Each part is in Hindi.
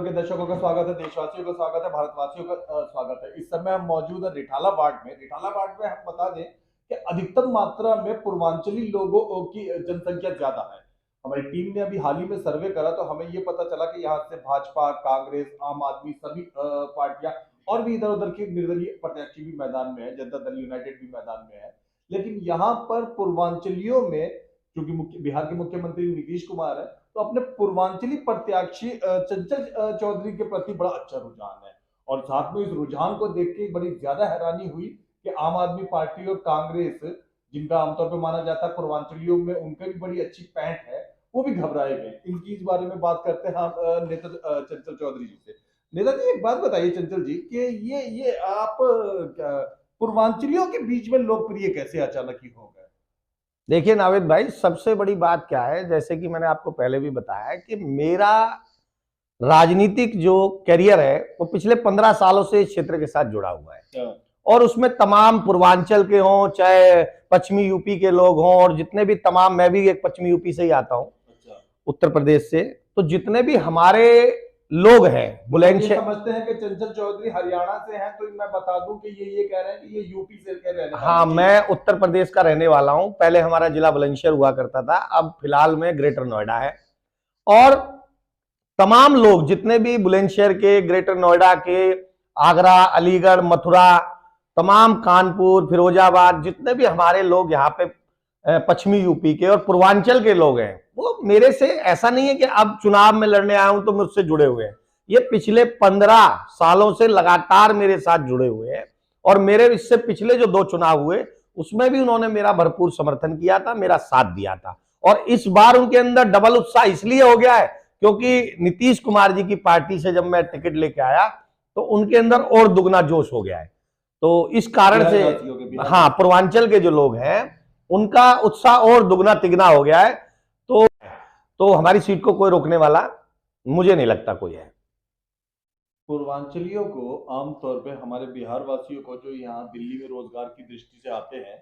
के दर्शकों का स्वागत है, देशवासियों का स्वागत है, भारतवासियों का स्वागत है। इस समय हम मौजूद है रिठाला वार्ड में। रिठाला वार्ड में हम बता दें कि अधिकतम मात्रा में पूर्वांचली लोगों की जनसंख्या ज्यादा है। हमारी टीम ने अभी हाल ही में सर्वे करा तो हमें ये पता चला कि यहाँ से भाजपा, कांग्रेस, आम आदमी सभी पार्टियां और भी इधर उधर के निर्दलीय प्रत्याशी भी मैदान में है, जनता दल यूनाइटेड भी मैदान में है। लेकिन यहाँ पर पूर्वांचलियों में, क्योंकि बिहार के मुख्यमंत्री नीतीश कुमार है, तो अपने पूर्वांचली प्रत्याशी चंचल चौधरी के प्रति बड़ा अच्छा रुझान है। और साथ में इस रुझान को देख के बड़ी ज्यादा हैरानी हुई कि आम आदमी पार्टी और कांग्रेस, जिनका आमतौर पर माना जाता है पूर्वांचलियों में उनका भी बड़ी अच्छी पैंठ है, वो भी घबराए गए। इनकी इस बारे में बात करते हैं हम नेता चंचल चौधरी जी से। नेता जी, एक बात बताइए चंचल जी कि ये आप पूर्वांचलियों के बीच में लोकप्रिय कैसे अचानक ही हो गए? देखिए नावेद भाई, सबसे बड़ी बात क्या है, जैसे कि मैंने आपको पहले भी बताया कि मेरा राजनीतिक जो करियर है वो पिछले 15 सालों से इस क्षेत्र के साथ जुड़ा हुआ है। और उसमें तमाम पूर्वांचल के हों, चाहे पश्चिमी यूपी के लोग हों, और जितने भी तमाम, मैं भी एक पश्चिमी यूपी से ही आता हूं, उत्तर प्रदेश से, तो जितने भी हमारे लोग हैं बुलंदशहर। समझते हैं कि चंचल चौधरी हरियाणा से हैं, तो मैं बता दूं कि ये कह रहे हैं कि ये यूपी से कह रहे हैं। हाँ, मैं उत्तर प्रदेश का रहने वाला हूं। पहले हमारा जिला बुलंदशहर हुआ करता था, अब फिलहाल में ग्रेटर नोएडा है। और तमाम लोग जितने भी बुलंदशहर के, ग्रेटर नोएडा के, आगरा, अलीगढ़, मथुरा, तमाम कानपुर, फिरोजाबाद, जितने भी हमारे लोग यहाँ पे पश्चिमी यूपी के और पूर्वांचल के लोग हैं, वो मेरे से, ऐसा नहीं है कि अब चुनाव में लड़ने आया हूं तो मुझसे जुड़े हुए हैं। ये पिछले 15 सालों से लगातार मेरे साथ जुड़े हुए हैं। और मेरे इससे पिछले जो 2 चुनाव हुए उसमें भी उन्होंने मेरा भरपूर समर्थन किया था, मेरा साथ दिया था। और इस बार उनके अंदर डबल उत्साह इसलिए हो गया है क्योंकि नीतीश कुमार जी की पार्टी से जब मैं टिकट लेके आया तो उनके अंदर और दुगना जोश हो गया है। तो इस कारण से, हाँ, पूर्वांचल के जो लोग हैं उनका उत्साह और दुगना तिगना हो गया है। तो हमारी सीट को कोई रोकने वाला मुझे नहीं लगता कोई है। पूर्वांचलियों को आमतौर पे, हमारे बिहार वासियों को जो यहाँ दिल्ली में रोजगार की दृष्टि से आते हैं,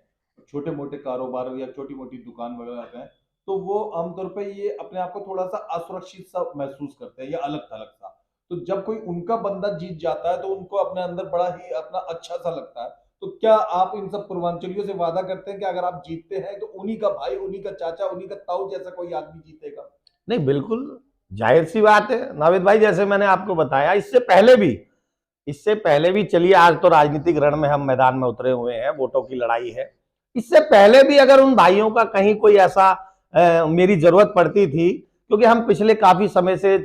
छोटे मोटे कारोबार या छोटी मोटी दुकान वगैरह आते हैं, तो वो आमतौर पे ये अपने आप को थोड़ा सा असुरक्षित सा महसूस करते हैं या अलग थलग सा। तो जब कोई उनका बंदा जीत जाता है तो उनको अपने अंदर बड़ा ही अपना अच्छा सा लगता है। तो क्या आप इन सब पूर्वांचलियों से वादा करते हैं कि अगर आप जीतते हैं तो उन्हीं का भाई, उन्हीं का चाचा, उन्हीं का ताऊ जैसा कोई आदमी जीतेगा? नहीं, बिल्कुल जाहिर सी बात है नाविद भाई, जैसे मैंने आपको बताया, इससे पहले भी चलिए, आज तो राजनीतिक रण में हम मैदान में उतरे हुए हैं, वोटों की लड़ाई है। इससे पहले भी अगर उन भाइयों का कहीं कोई ऐसा मेरी जरूरत पड़ती थी, क्योंकि हम पिछले काफी समय से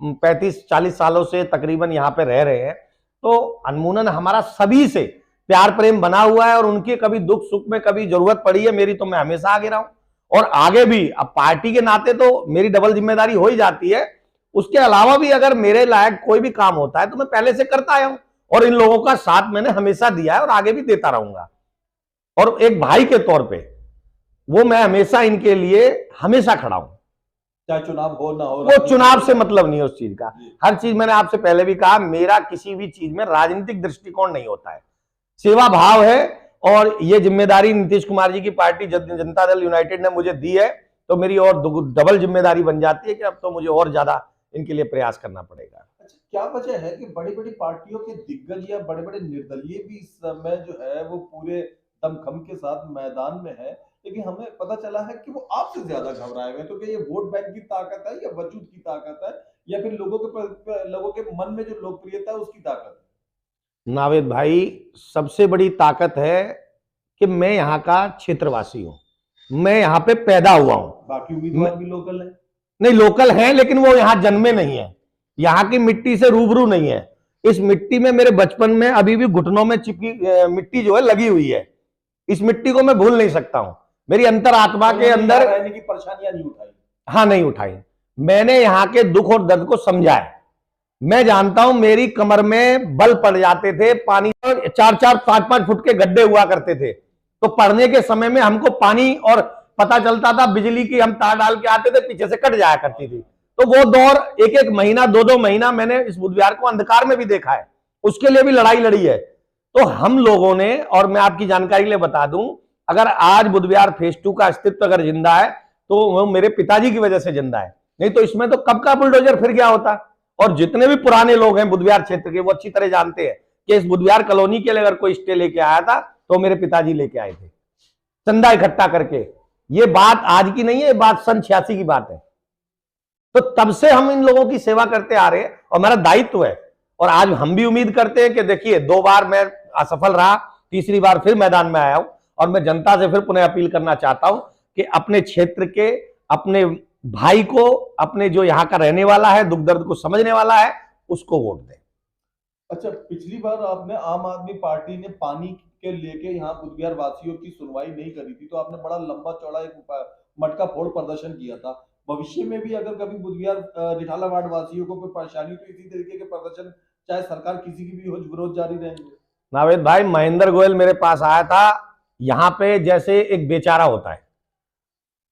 35-40 सालों से तकरीबन यहाँ पे रह रहे हैं, तो अनमूनन हमारा सभी से प्यार प्रेम बना हुआ है। और उनके कभी दुख सुख में कभी जरूरत पड़ी है मेरी, तो मैं हमेशा आगे रहा हूं और आगे भी। अब पार्टी के नाते तो मेरी डबल जिम्मेदारी हो ही जाती है, उसके अलावा भी अगर मेरे लायक कोई भी काम होता है तो मैं पहले से करता आया हूं। और इन लोगों का साथ मैंने हमेशा दिया है और आगे भी देता रहूंगा। और एक भाई के तौर पे वो मैं हमेशा इनके लिए हमेशा खड़ा हूं, चाहे चुनाव हो ना हो। वो चुनाव से मतलब नहीं है उस चीज का। हर चीज, मैंने आपसे पहले भी कहा, मेरा किसी भी चीज में राजनीतिक दृष्टिकोण नहीं होता है, सेवा भाव है। और ये जिम्मेदारी नीतीश कुमार जी की पार्टी जनता दल यूनाइटेड ने मुझे दी है, तो मेरी और डबल जिम्मेदारी बन जाती है कि अब तो मुझे और ज्यादा इनके लिए प्रयास करना पड़ेगा। अच्छा, क्या वजह है कि बड़ी बड़ी पार्टियों के दिग्गज या बड़े बड़े निर्दलीय भी इस समय जो है वो पूरे दमखम के साथ मैदान में है, लेकिन हमें पता चला है कि वो आपसे ज्यादा घबराए हुए हैं? तो क्या ये वोट बैंक की ताकत है या वजूद की ताकत है, या फिर लोगों के मन में जो लोकप्रियता है उसकी ताकत है? नावेद भाई, सबसे बड़ी ताकत है कि मैं यहाँ का क्षेत्रवासी हूँ, मैं यहाँ पे पैदा हुआ हूँ। बाकी उम्मीदवार भी लोकल है? नहीं, लोकल हैं, लेकिन वो यहाँ जन्मे नहीं है, यहाँ की मिट्टी से रूबरू नहीं है। इस मिट्टी में मेरे बचपन में अभी भी घुटनों में चिपकी मिट्टी जो है लगी हुई है। इस मिट्टी को मैं भूल नहीं सकता हूं। मेरी अंतरात्मा के अंदर रहने की परेशानियां नहीं उठाई? हाँ, नहीं उठाई। मैंने यहाँ के दुख और दर्द को समझा है। मैं जानता हूं, मेरी कमर में बल पड़ जाते थे, पानी 4-4, 5-5 फुट के गड्ढे हुआ करते थे, तो पढ़ने के समय में हमको पानी और पता चलता था, बिजली की हम तार डाल के आते थे, पीछे से कट जाया करती थी। तो वो दौर 1-1 महीना, 2-2 महीना मैंने इस बुधवार को अंधकार में भी देखा है, उसके लिए भी लड़ाई लड़ी है। तो हम लोगों ने, और मैं आपकी जानकारी के लिए बता दूं, अगर आज बुधवार फेज 2 का अस्तित्व अगर जिंदा है तो वो मेरे पिताजी की वजह से जिंदा है, नहीं तो इसमें तो कब का बुलडोजर फिर गया होता। और जितने भी पुराने लोग हैं बुधविहार क्षेत्र के वो अच्छी तरह जानते हैं कि इस बुधविहार कॉलोनी के लिए अगर कोई स्टे लेके आया था तो मेरे पिताजी लेके आए थे चंदा इकट्ठा करके। ये बात आज की नहीं है, ये बात सन 86 की बात है। तो तब से हम इन लोगों की सेवा करते आ रहे हैं और हमारा दायित्व है। और आज हम भी उम्मीद करते हैं कि देखिए 2 बार मैं असफल रहा, तीसरी बार फिर मैदान में आया हूं और मैं जनता से फिर पुनः अपील करना चाहता हूं कि अपने क्षेत्र के अपने भाई को, अपने जो यहाँ का रहने वाला है, दुख दर्द को समझने वाला है, उसको वोट दें। अच्छा, पिछली बार आपने आम आदमी पार्टी ने पानी के लेके यहाँ बुधविहार वासियों की सुनवाई नहीं करी थी, तो आपने बड़ा लंबा चौड़ा एक मटका फोड़ प्रदर्शन किया था। भविष्य में भी अगर कभी बुधविहार रिठाला वार्ड वासियों को कोई परेशानी तो इसी तरीके के प्रदर्शन, चाहे सरकार किसी की भी हो, विरोध जारी रहेंगे? नावेद भाई, महेंद्र गोयल मेरे पास आया था यहाँ पे जैसे एक बेचारा होता है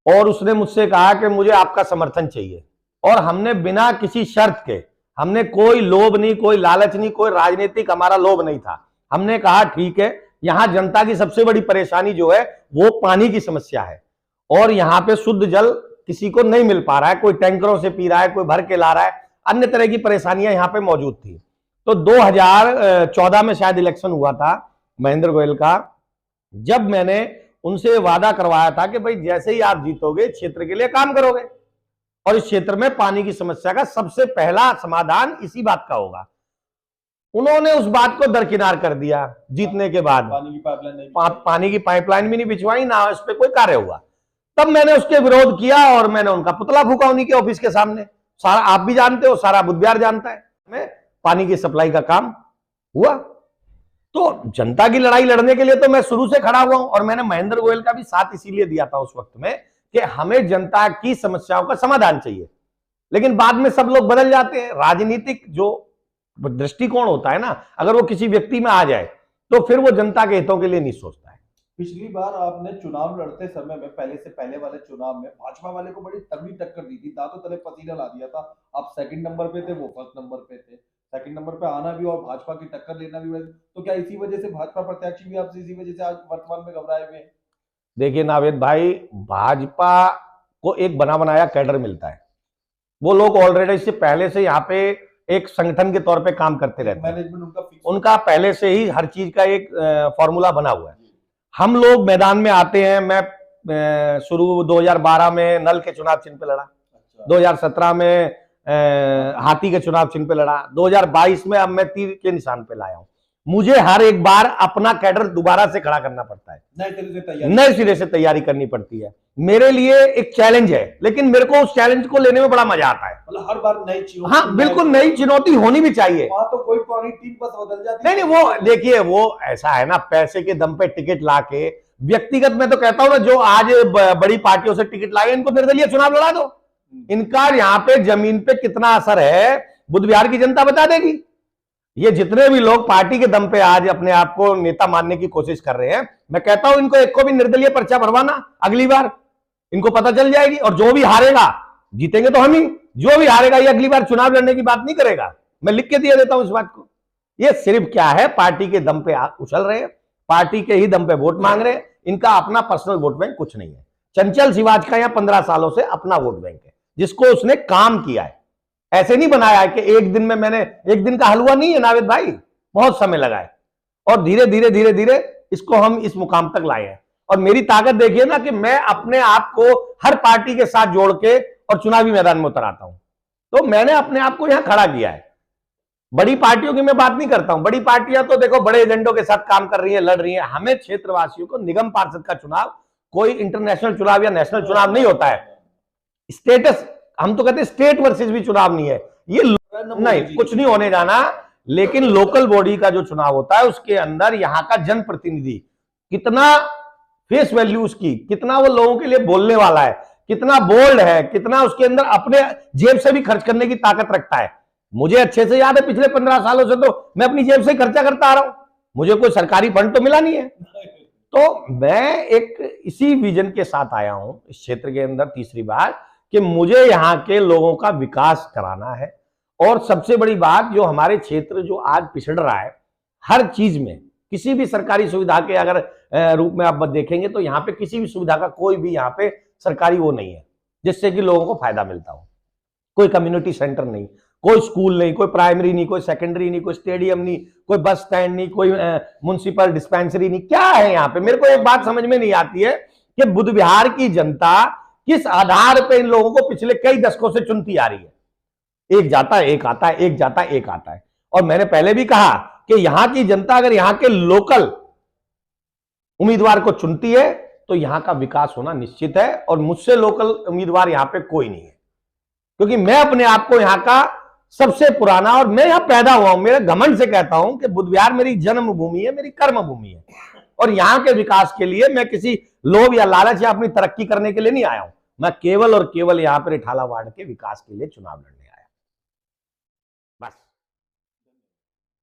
और उसने मुझसे कहा कि मुझे आपका समर्थन चाहिए। और हमने बिना किसी शर्त के, हमने कोई लोभ नहीं, कोई लालच नहीं, कोई राजनीतिक हमारा लोभ नहीं था। हमने कहा ठीक है, यहाँ जनता की सबसे बड़ी परेशानी जो है वो पानी की समस्या है और यहाँ पे शुद्ध जल किसी को नहीं मिल पा रहा है, कोई टैंकरों से पी रहा है, कोई भर के ला रहा है, अन्य तरह की परेशानियां यहाँ पे मौजूद थी। तो 2014 में शायद इलेक्शन हुआ था महेंद्र गोयल का, जब मैंने उनसे वादा करवाया था कि भाई जैसे ही आप जीतोगे क्षेत्र के लिए काम करोगे और इस क्षेत्र में पानी की समस्या का सबसे पहला समाधान इसी बात का होगा। उन्होंने उस बात को दरकिनार कर दिया जीतने के बाद। पानी की पाइपलाइन भी नहीं बिछवाई, ना इस पे कोई कार्य हुआ। तब मैंने उसके विरोध किया और मैंने उनका पुतला फूका उन्हीं के ऑफिस के सामने। सारा आप भी जानते हो, सारा बुधविहार जानता है, में पानी की सप्लाई का काम हुआ। तो जनता की लड़ाई लड़ने के लिए तो मैं शुरू से खड़ा हुआ हूं और मैंने महेंद्र गोयल का भी साथ इसीलिए दिया था उस वक्त में कि हमें जनता की समस्याओं का समाधान चाहिए। लेकिन बाद में सब लोग बदल जाते हैं। राजनीतिक जो दृष्टिकोण होता है ना, अगर वो किसी व्यक्ति में आ जाए तो फिर वो जनता के हितों के लिए नहीं सोचता है। पिछली बार आपने चुनाव लड़ते समय में, पहले वाले चुनाव में भाजपा वाले को बड़ी तगड़ी टक्कर दी थी, दांतों तले पसीना ला दिया था। आप सेकंड नंबर पे थे, वो फर्स्ट नंबर पे थे। सेकंड नंबर पे आना भी और भाजपा की टक्कर लेना भी, तो क्या इसी वजह से भाजपा प्रत्याशी भी आपसे इसी वजह से आज वर्तमान में घबराए हुए हैं? देखिए नावेद भाई, भाजपा को एक बना बनाया कैडर मिलता है। वो लोग ऑलरेडी इससे पहले से यहाँ पे एक संगठन के तौर पे काम करते रहते हैं। मैनेजमेंट उनका पहले से ही हर चीज का एक फॉर्मूला बना हुआ है। हम लोग मैदान में आते हैं। मैं शुरू 2012 में नल के चुनाव चिन्ह पे लड़ा। अच्छा। 2017 में हाथी के चुनाव चिन्ह पे लड़ा। 2022 में अब मैं तीर के निशान पे लाया हूं। मुझे हर एक बार अपना कैडर दोबारा से खड़ा करना पड़ता है, नए सिरे से तैयारी करनी पड़ती है। मेरे लिए एक चैलेंज है, लेकिन मेरे को उस चैलेंज को लेने में बड़ा मजा आता है। मतलब हर बार नई चुनौती। हाँ बिल्कुल, नई चुनौती होनी भी चाहिए। तो कोई पुरानी टीम बस बदल जाती है। नहीं, वो देखिए, वो ऐसा है ना, पैसे के दम पे टिकट लाके, व्यक्तिगत मैं तो कहता हूं ना, जो आज बड़ी पार्टियों से टिकट लाए इनको निर्दलीय चुनाव लड़ा दो। इनका यहाँ पे जमीन पे कितना असर है बुधविहार की जनता बता देगी। ये जितने भी लोग पार्टी के दम पे आज अपने आप को नेता मानने की कोशिश कर रहे हैं, मैं कहता हूं इनको एक को भी निर्दलीय पर्चा भरवाना, अगली बार इनको पता चल जाएगी। और जो भी हारेगा, जीतेंगे तो हम ही, जो भी हारेगा ये अगली बार चुनाव लड़ने की बात नहीं करेगा। मैं लिख के दिया देता हूं इस बात को। ये सिर्फ क्या है, पार्टी के दम पे उछल रहे हैं, पार्टी के ही दम पे वोट मांग रहे हैं। इनका अपना पर्सनल वोट बैंक कुछ नहीं है। चंचल शिवाज का यहाँ 15 सालों से अपना वोट बैंक है, जिसको उसने काम किया है। ऐसे नहीं बनाया है कि एक दिन में मैंने, एक दिन का हलवा नहीं है नावेद भाई, बहुत समय लगा है और धीरे धीरे धीरे धीरे इसको हम इस मुकाम तक लाए हैं। और मेरी ताकत देखिए ना कि मैं अपने आप को हर पार्टी के साथ जोड़ के और चुनावी मैदान में उतर आता हूं। तो मैंने अपने आप को यहां खड़ा किया है। बड़ी पार्टियों की मैं बात नहीं करता हूं। बड़ी पार्टियां तो देखो बड़े एजेंडों के साथ काम कर रही है, लड़ रही है। हमें क्षेत्रवासियों को निगम पार्षद का चुनाव कोई इंटरनेशनल चुनाव या नेशनल चुनाव नहीं होता है। स्टेटस, हम तो कहते हैं स्टेट वर्सेस भी चुनाव नहीं है ये, नहीं, कुछ नहीं होने जाना। लेकिन लोकल बॉडी का जो चुनाव होता है उसके अंदर यहाँ का जनप्रतिनिधि कितना फेस वैल्यू उसकी, कितना वो लोगों के लिए बोलने वाला है, कितना बोल्ड है, कितना उसके अंदर अपने जेब से भी खर्च करने की ताकत रखता है। मुझे अच्छे से याद है, पिछले 15 सालों से तो मैं अपनी जेब से खर्चा करता आ रहा हूं। मुझे कोई सरकारी फंड तो मिला नहीं है। तो मैं एक इसी विजन के साथ आया हूं इस क्षेत्र के अंदर तीसरी बार, कि मुझे यहाँ के लोगों का विकास कराना है। और सबसे बड़ी बात, जो हमारे क्षेत्र जो आज पिछड़ रहा है हर चीज में, किसी भी सरकारी सुविधा के अगर रूप में आप देखेंगे तो यहाँ पे किसी भी सुविधा का कोई भी यहाँ पे सरकारी वो नहीं है जिससे कि लोगों को फायदा मिलता हो। कोई कम्युनिटी सेंटर नहीं, कोई स्कूल नहीं, कोई प्राइमरी नहीं, कोई सेकेंडरी नहीं, कोई स्टेडियम नहीं, कोई बस स्टैंड नहीं, कोई म्युनिसिपल डिस्पेंसरी नहीं। क्या है यहाँ पे? मेरे को एक बात समझ में नहीं आती है कि बुध विहार की जनता किस आधार पे इन लोगों को पिछले कई दशकों से चुनती आ रही है। एक जाता है, एक आता है, एक जाता है, एक आता है। और मैंने पहले भी कहा कि यहां की जनता अगर यहां के लोकल उम्मीदवार को चुनती है तो यहां का विकास होना निश्चित है। और मुझसे लोकल उम्मीदवार यहां पे कोई नहीं है, क्योंकि मैं अपने आप को यहां का सबसे पुराना, और मैं यहां पैदा हुआ हूं, मेरे घमंड से कहता हूं कि बुध विहार मेरी जन्मभूमि है, मेरी कर्म भूमि है। और यहां के विकास के लिए मैं किसी लोभ या लालच या अपनी तरक्की करने के लिए नहीं आया हूं। मैं केवल और केवल यहां पर रिठाला वार्ड के विकास के लिए चुनाव लड़